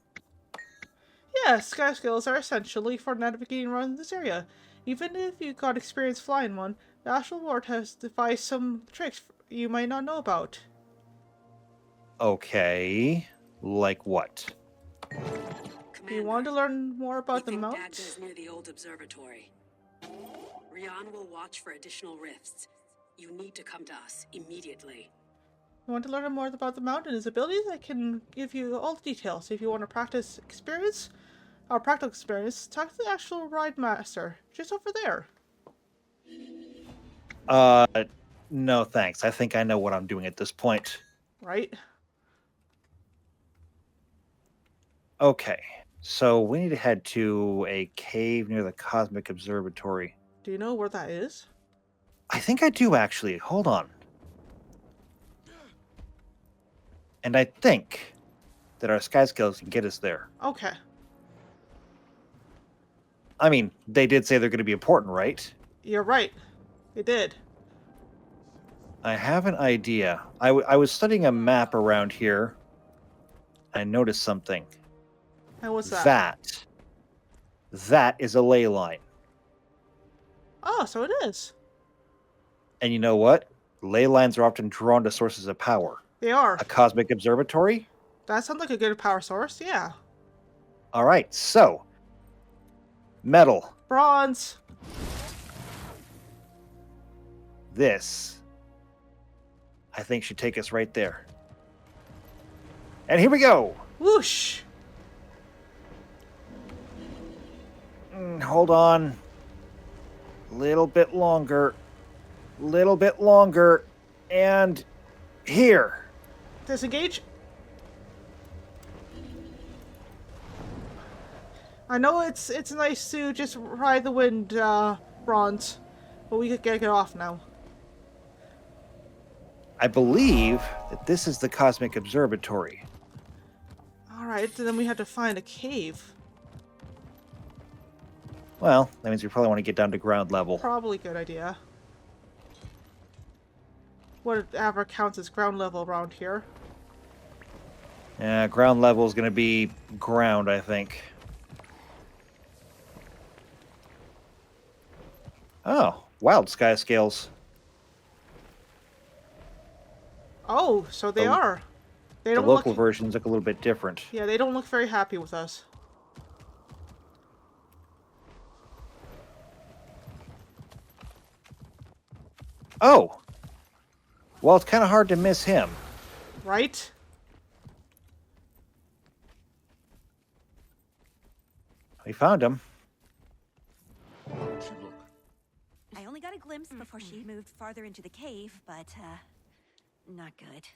Speaker 2: Yes, sky skills are essentially for navigating around this area. Even if you've got experience flying one, the Astral Lord has devised some tricks you might not know about.
Speaker 10: Okay, like what?
Speaker 2: You want to learn more about the
Speaker 11: Dagda
Speaker 2: mount?
Speaker 11: is near the old observatory. Rian will watch for additional rifts. You need to come to us immediately.
Speaker 2: You want to learn more about the mount and his abilities? I can give you all the details. If you want to practice experience, or practical experience, talk to the actual ride master, just over there.
Speaker 1: No thanks. I think I know what I'm doing at this point.
Speaker 2: Right?
Speaker 1: Okay, so we need to head to a cave near the Cosmic Observatory.
Speaker 2: Do you know where that is?
Speaker 1: I think I do, actually. Hold on. And I think that our sky skills can get us there.
Speaker 2: Okay.
Speaker 1: I mean, they did say they're going to be important, right?
Speaker 2: You're right. It did.
Speaker 1: I have an idea. I was studying a map around here. I noticed something.
Speaker 2: And what's that?
Speaker 1: That is a ley line.
Speaker 2: Oh, so it is.
Speaker 1: And you know what? Ley lines are often drawn to sources of power.
Speaker 2: They are.
Speaker 1: A cosmic observatory?
Speaker 2: That sounds like a good power source, yeah.
Speaker 1: All right, so metal.
Speaker 2: Bronze.
Speaker 1: This, I think, should take us right there. And here we go.
Speaker 2: Whoosh.
Speaker 1: Hold on. Little bit longer. Little bit longer. And here.
Speaker 2: Disengage. I know it's nice to just ride the wind, Bronze, but we could get off now.
Speaker 1: I believe that this is the Cosmic Observatory.
Speaker 2: Alright, then we have to find a cave.
Speaker 1: Well, that means we probably want to get down to ground level.
Speaker 2: Probably a good idea. Whatever counts as ground level around here.
Speaker 1: Yeah, ground level is going to be ground, I think. Oh, wild sky scales.
Speaker 2: Oh, so they are. They
Speaker 1: The
Speaker 2: don't
Speaker 1: local
Speaker 2: look...
Speaker 1: versions look a little bit different.
Speaker 2: Yeah, they don't look very happy with us.
Speaker 1: Oh! Well, it's kind of hard to miss him.
Speaker 2: Right?
Speaker 1: We found him.
Speaker 3: How'd she look?
Speaker 9: I only got a glimpse before she moved farther into the cave, but, not good.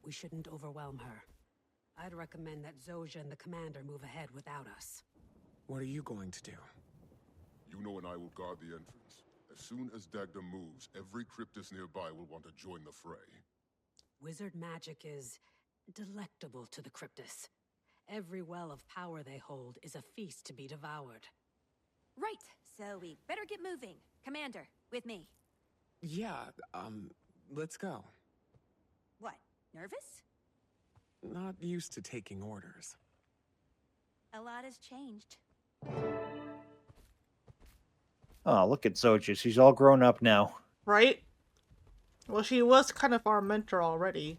Speaker 11: We shouldn't overwhelm her. I'd recommend that Zojja and the commander move ahead without us.
Speaker 5: What are you going to do?
Speaker 3: You know and I will guard the entrance. As soon as Dagda moves, every cryptus nearby will want to join the fray.
Speaker 11: Wizard magic is delectable to the Cryptus. Every well of power they hold is a feast to be devoured.
Speaker 9: Right, so we better get moving. Commander, with me.
Speaker 5: Yeah, let's go.
Speaker 9: What, nervous?
Speaker 5: Not used to taking orders.
Speaker 9: A lot has changed.
Speaker 1: Oh, look at Zojja. She's all grown up now.
Speaker 2: Right? Well, she was kind of our mentor already.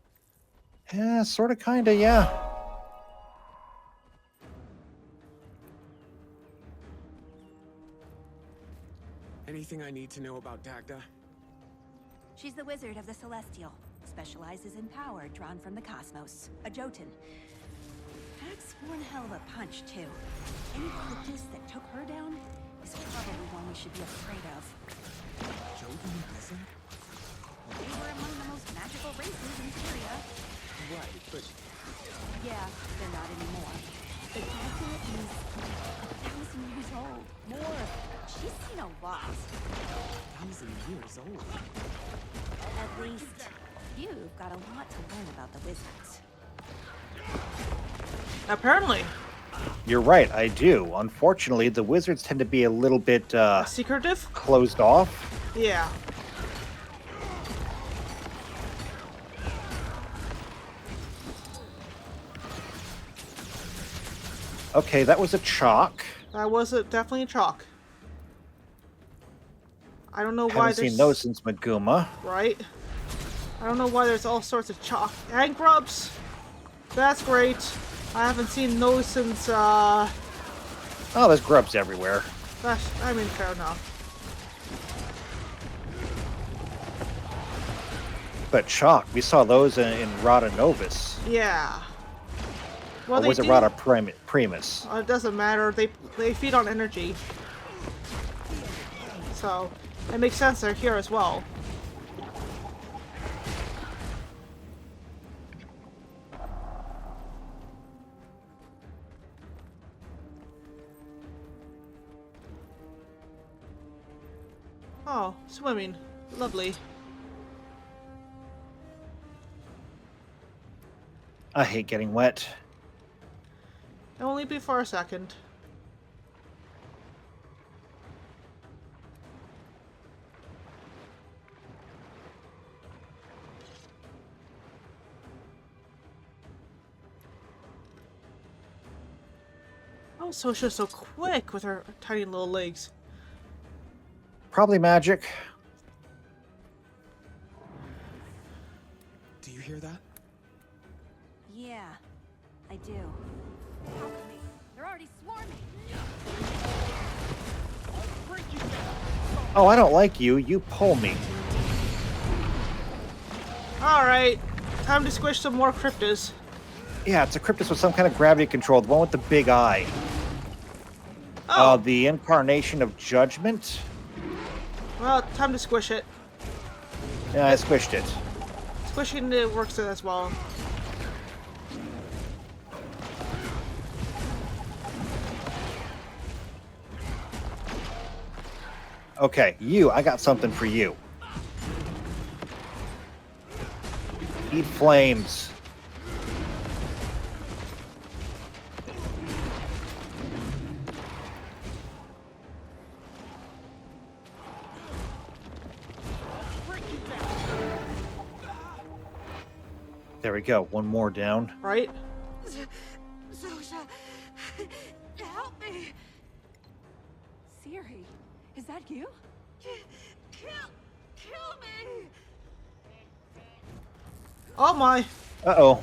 Speaker 1: Yeah, sort of, kind of, yeah.
Speaker 5: Anything I need to know about Dagda?
Speaker 9: She's the wizard of the Celestial. Specializes in power drawn from the cosmos. A Jotun. Packs one hell of a punch, too. Any cryptus that took her down is probably one we should be afraid of.
Speaker 5: Jotun wizard?
Speaker 9: They were among the most magical races in Syria.
Speaker 5: Right, but
Speaker 9: Yeah, they're not anymore. But Dagda is 1,000 years old. More. She's seen a lot.
Speaker 5: 1,000 years old.
Speaker 9: At least, you've got a lot to learn about the wizards.
Speaker 2: Apparently.
Speaker 1: You're right, I do. Unfortunately, the wizards tend to be a little bit,
Speaker 2: Secretive?
Speaker 1: closed off.
Speaker 2: Yeah.
Speaker 1: Okay, that was a chalk.
Speaker 2: That was definitely a chalk. I don't know why
Speaker 1: Haven't
Speaker 2: there's...
Speaker 1: seen those since Maguma.
Speaker 2: Right? I don't know why there's all sorts of chalk. And grubs! That's great. I haven't seen those since,
Speaker 1: Oh, there's grubs everywhere.
Speaker 2: I mean, fair enough.
Speaker 1: But chalk, we saw those in Rada Novus.
Speaker 2: Yeah. Well,
Speaker 1: Or
Speaker 2: they
Speaker 1: was it
Speaker 2: do-
Speaker 1: Rada Primus?
Speaker 2: It doesn't matter. They feed on energy. So, it makes sense they're here as well. Oh, swimming. Lovely.
Speaker 1: I hate getting wet.
Speaker 2: Only be for a second. Oh, so she's so quick with her tiny little legs.
Speaker 1: Probably magic.
Speaker 5: Do you hear that?
Speaker 9: Yeah, I do. Help me. They're already swarming.
Speaker 1: Oh, I don't like you. You pull me.
Speaker 2: Alright, time to squish some more cryptas.
Speaker 1: Yeah, it's a cryptus with some kind of gravity control. The one with the big eye.
Speaker 2: Oh,
Speaker 1: The incarnation of judgment.
Speaker 2: well, time to squish it.
Speaker 1: Yeah, I squished it.
Speaker 2: Squishing it works as well.
Speaker 1: Okay, I got something for you. Eat flames. There we go. One more down.
Speaker 2: Right?
Speaker 9: Zosha, help me! Siri, is that you? Kill me!
Speaker 2: Oh my.
Speaker 1: Uh-oh.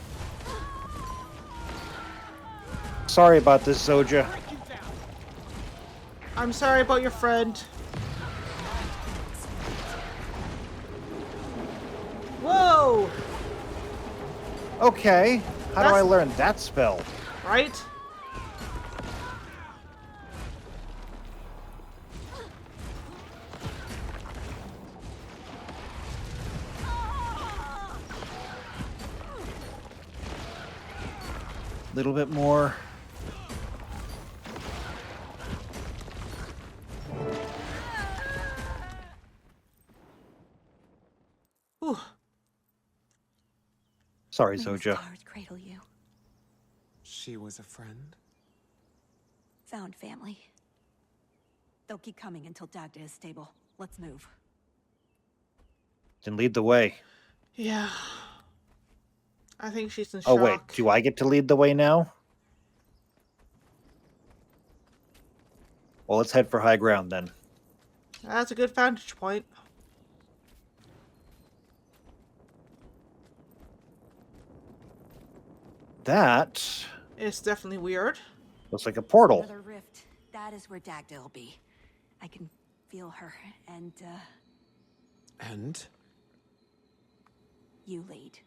Speaker 1: Sorry about this, Zoja.
Speaker 2: I'm sorry about your friend. Whoa!
Speaker 1: Okay. How do I
Speaker 2: That's-
Speaker 1: learn that spell?
Speaker 2: Right?
Speaker 1: Little bit more.
Speaker 2: Whew.
Speaker 1: Sorry,
Speaker 9: May the
Speaker 1: Zoja.
Speaker 9: stars cradle you.
Speaker 5: She was a friend?
Speaker 9: Found family. They'll keep coming until Dagda is stable. Let's move.
Speaker 1: Then lead the way.
Speaker 2: Yeah. I think she's in
Speaker 1: Oh,
Speaker 2: shock.
Speaker 1: wait. Do I get to lead the way now? Well, let's head for high ground then.
Speaker 2: That's a good vantage point.
Speaker 1: That
Speaker 2: It's definitely weird.
Speaker 1: looks like a portal.
Speaker 9: Another rift. That is where Dagda will be. I can feel her, and,
Speaker 5: And?
Speaker 9: you lead.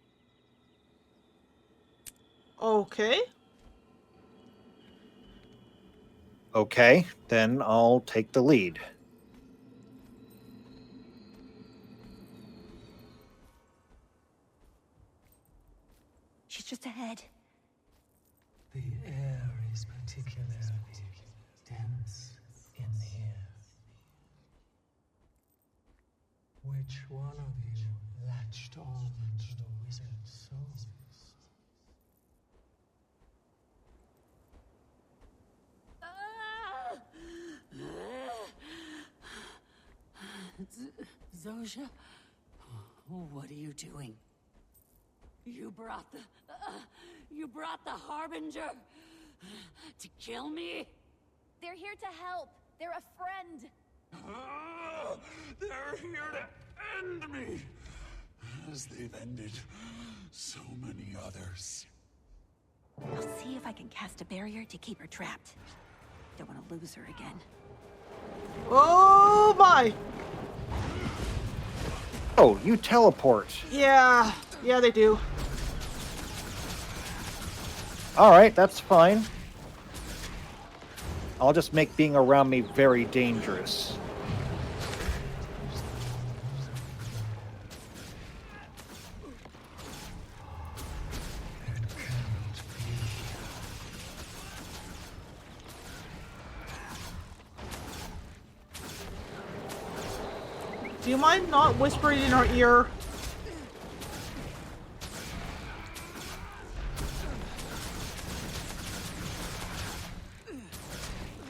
Speaker 2: Okay.
Speaker 1: Okay, then I'll take the lead.
Speaker 9: She's just ahead.
Speaker 8: The air is particularly dense in here. Which one of you latched on to the wizard's souls?
Speaker 4: Zosha, what are you doing? You brought the Harbinger to kill me?
Speaker 12: They're here to help. They're a friend.
Speaker 13: They're here to end me, as they've ended so many others.
Speaker 9: I'll see if I can cast a barrier to keep her trapped. Don't want to lose her again.
Speaker 2: Oh my!
Speaker 1: Oh, you teleport.
Speaker 2: Yeah. Yeah, they do.
Speaker 1: All right, that's fine. I'll just make being around me very dangerous.
Speaker 2: Do you mind not whispering in our ear?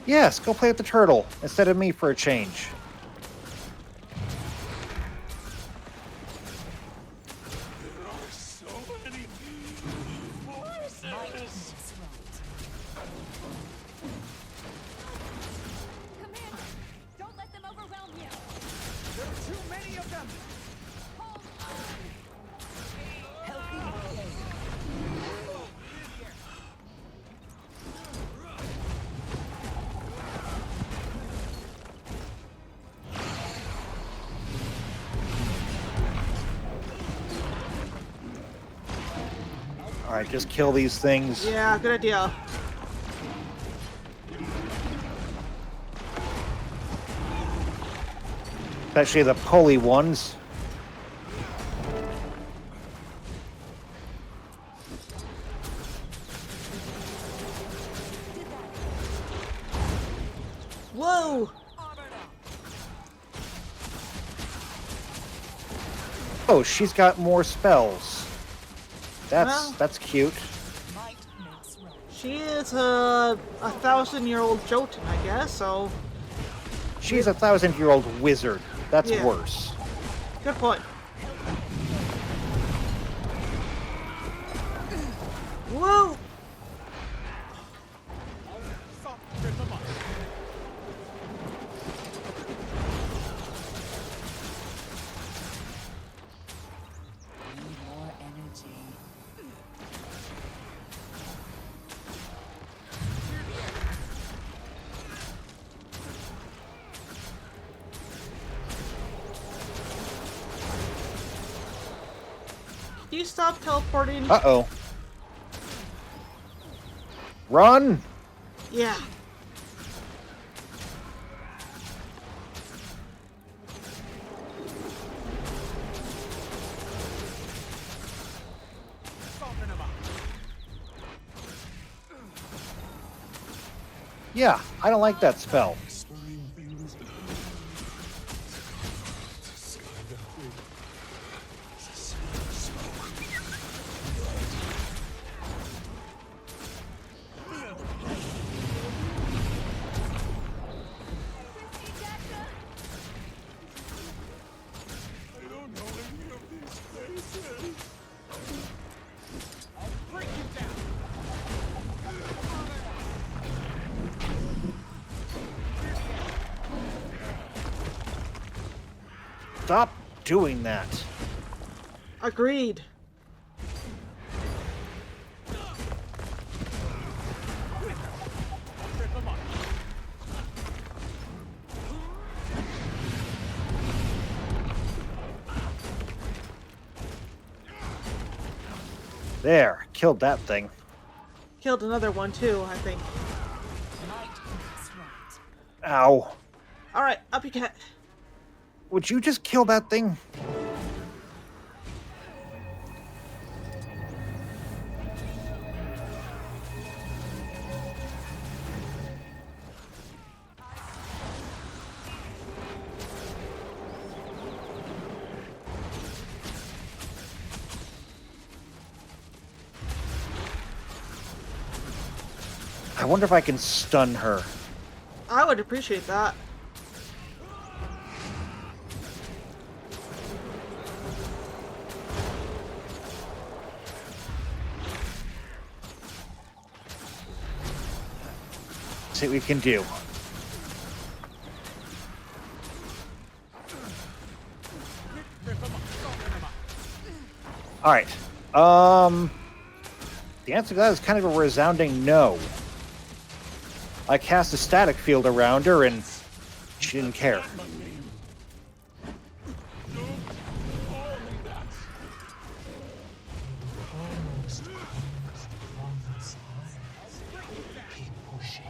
Speaker 1: Yes, go play with the turtle instead of me for a change.
Speaker 13: There are so many forces.
Speaker 12: Commander, don't let them overwhelm you.
Speaker 7: There are too many of them!
Speaker 12: Hold on.
Speaker 1: Alright, just kill these things.
Speaker 2: Yeah, good idea.
Speaker 1: Especially the pulley ones.
Speaker 2: Whoa!
Speaker 1: Oh, she's got more spells.
Speaker 2: Well.
Speaker 1: That's cute.
Speaker 2: She is a 1,000-year-old Jotun, I guess, so...
Speaker 1: She's a 1,000-year-old wizard. That's
Speaker 2: Yeah.
Speaker 1: worse.
Speaker 2: Good point. Whoa!
Speaker 9: More energy.
Speaker 2: Can you stop teleporting?
Speaker 1: Uh-oh. Run!
Speaker 2: Yeah.
Speaker 1: Yeah, I don't like that spell.
Speaker 13: Whispering things. The sky valley. The smoke. I don't know any of these places.
Speaker 7: I'll break you down!
Speaker 1: Stop doing that.
Speaker 2: Agreed.
Speaker 1: There, killed that thing.
Speaker 2: Killed another one, too, I think.
Speaker 1: Ow.
Speaker 2: Alright, up you get.
Speaker 1: Would you just kill that thing? I wonder if I can stun her.
Speaker 2: I would appreciate that.
Speaker 1: See what we can do. Alright. The answer to that is kind of a resounding no. I cast a static field around her and she didn't care.
Speaker 8: Almost on the side. Keep pushing.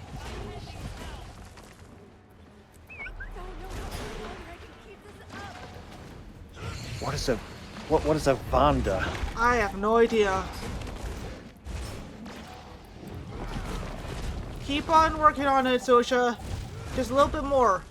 Speaker 1: What is a Vanda?
Speaker 2: I have no idea. Keep on working on it, Sosha. Just a little bit more.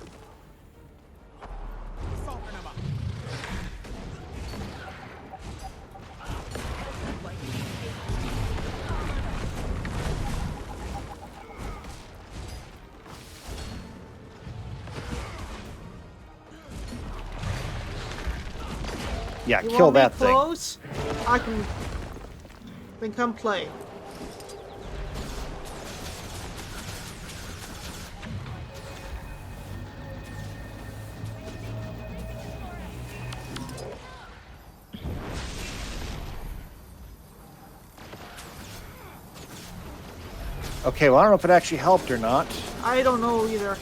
Speaker 1: Yeah,
Speaker 2: You
Speaker 1: kill
Speaker 2: want me
Speaker 1: that thing.
Speaker 2: close? I can... Then come play.
Speaker 1: Okay, well, I don't know if it actually helped or not.
Speaker 2: I don't know either.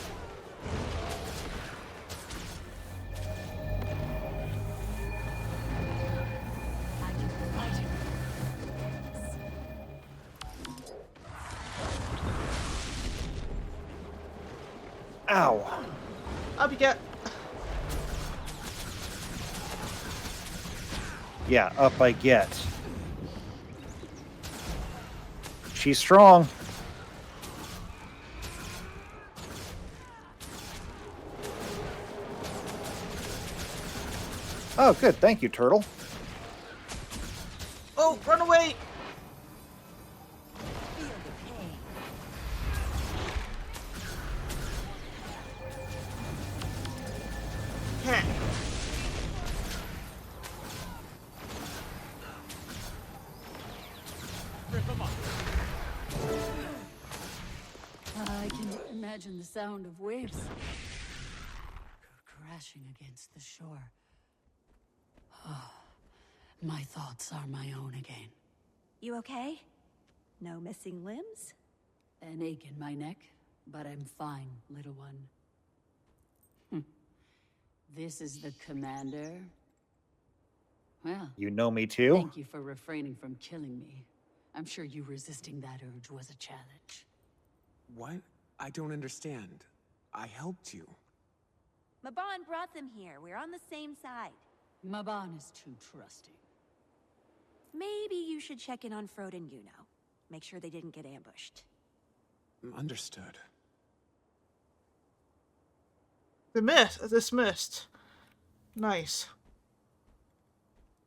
Speaker 1: Ow.
Speaker 2: Up you get.
Speaker 1: Yeah, up I get. She's strong. Oh, good. Thank you, Turtle.
Speaker 2: Oh, run away!
Speaker 6: Feel the pain.
Speaker 2: Okay.
Speaker 11: I can imagine the sound of waves crashing against the shore. My thoughts are my own again.
Speaker 9: You okay? No missing limbs?
Speaker 11: An ache in my neck, but I'm fine, little one. This is the commander? Well,
Speaker 1: You know me too?
Speaker 11: thank you for refraining from killing me. I'm sure you resisting that urge was a challenge.
Speaker 5: What? I don't understand. I helped you.
Speaker 9: Maban brought them here. We're on the same side.
Speaker 11: Maban is too trusting.
Speaker 9: Maybe you should check in on Frode and Yuno. Make sure they didn't get ambushed.
Speaker 5: Understood.
Speaker 2: Dismissed. Nice.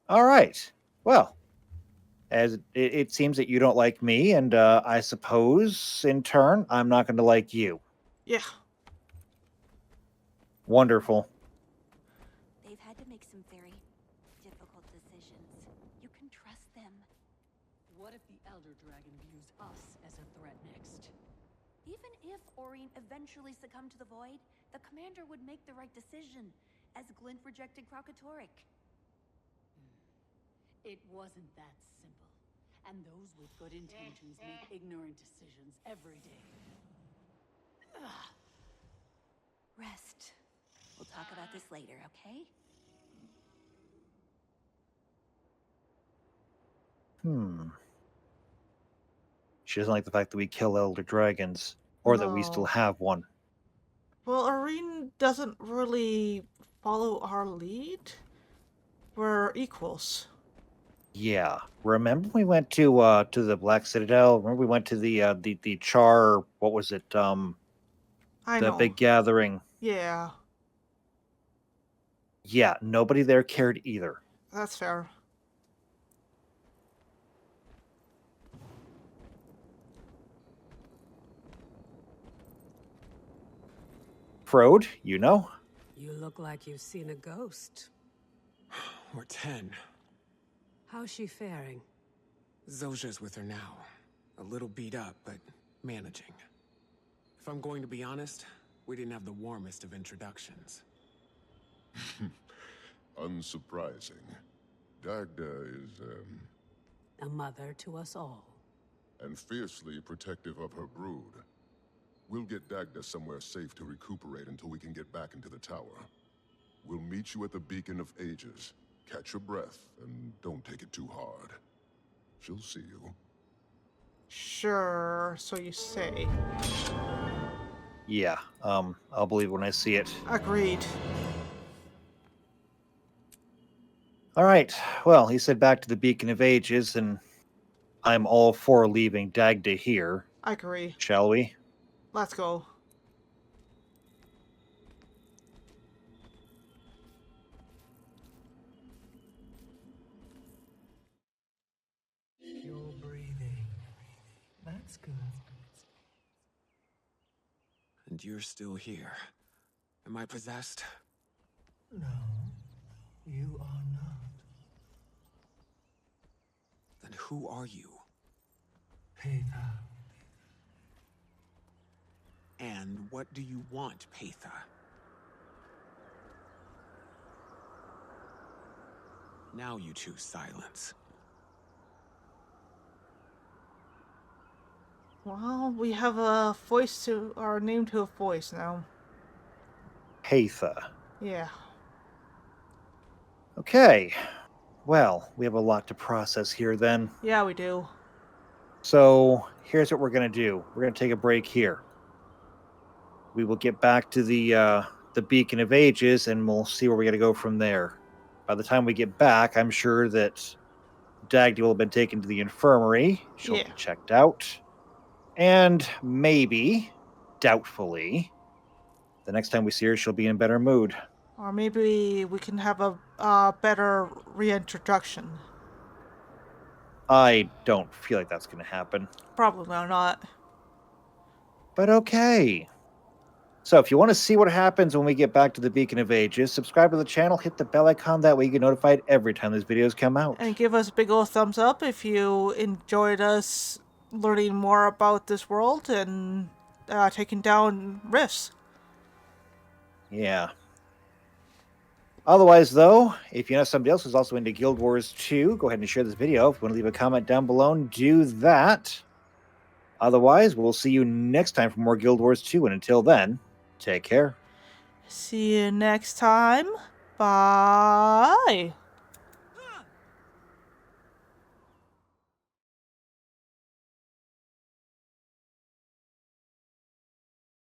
Speaker 1: All right. Well, as it seems that you don't like me, and I suppose, in turn, I'm not going to like you.
Speaker 2: Yeah.
Speaker 1: Wonderful.
Speaker 9: They've had to make some very difficult decisions. You can trust them.
Speaker 11: What if the Elder Dragon views us as a threat next?
Speaker 9: Even if Aurene eventually succumbed to the Void, the commander would make the right decision, as Glint rejected Krakatoric.
Speaker 11: It wasn't that simple. And those with good intentions make ignorant decisions every day.
Speaker 9: Rest. We'll talk about this later, okay?
Speaker 1: She doesn't like the fact that we kill elder dragons, or that we still
Speaker 2: No.
Speaker 1: have one.
Speaker 2: Well, Aurene doesn't really follow our lead. We're equals.
Speaker 1: Yeah. Remember we went to the Black Citadel? Remember we went to the Char, what was it?
Speaker 2: I
Speaker 1: The
Speaker 2: know.
Speaker 1: big gathering.
Speaker 2: Yeah,
Speaker 1: Yeah, nobody there cared either.
Speaker 2: that's fair.
Speaker 1: Frode, you know?
Speaker 11: You look like you've seen a ghost.
Speaker 5: We're 10.
Speaker 11: How's she faring?
Speaker 5: Zosia's with her now. A little beat up, but managing. If I'm going to be honest, we didn't have the warmest of introductions.
Speaker 3: Unsurprising. Dagda is,
Speaker 11: A mother to us all.
Speaker 3: and fiercely protective of her brood. We'll get Dagda somewhere safe to recuperate until we can get back into the tower. We'll meet you at the Beacon of Ages. Catch your breath, and don't take it too hard. She'll see you.
Speaker 2: Sure, so you say.
Speaker 1: Yeah, I'll believe when I see it.
Speaker 2: Agreed.
Speaker 1: All right, well, he said back to the Beacon of Ages, and I'm all for leaving Dagda here.
Speaker 2: I agree.
Speaker 1: Shall we?
Speaker 2: Let's go.
Speaker 8: You're breathing. That's good.
Speaker 5: And you're still here. Am I possessed?
Speaker 8: No, you are not.
Speaker 5: Who are you?
Speaker 8: Peter.
Speaker 5: And what do you want, Patha? Now you choose silence.
Speaker 2: Well, we have a voice to our name to a voice now.
Speaker 1: Patha.
Speaker 2: Yeah.
Speaker 1: Okay. Well, we have a lot to process here then.
Speaker 2: Yeah, we do.
Speaker 1: So here's what we're going to do. We're going to take a break here. We will get back to the Beacon of Ages, and we'll see where we got to go from there. By the time we get back, I'm sure that Dagny will have been taken to the infirmary. She'll be checked out. And maybe, doubtfully, the next time we see her, she'll be in a better mood.
Speaker 2: Or maybe we can have a better reintroduction.
Speaker 1: I don't feel like that's going to happen.
Speaker 2: Probably not.
Speaker 1: But okay. So if you want to see what happens when we get back to the Beacon of Ages, subscribe to the channel, hit the bell icon, that way you get notified every time these videos come out.
Speaker 2: And give us a big old thumbs up if you enjoyed us learning more about this world and taking down rifts.
Speaker 1: Yeah. Otherwise, though, if you know somebody else who's also into Guild Wars 2, go ahead and share this video. If you want to leave a comment down below, do that. Otherwise, we'll see you next time for more Guild Wars 2, and until then, take care.
Speaker 2: See you next time. Bye.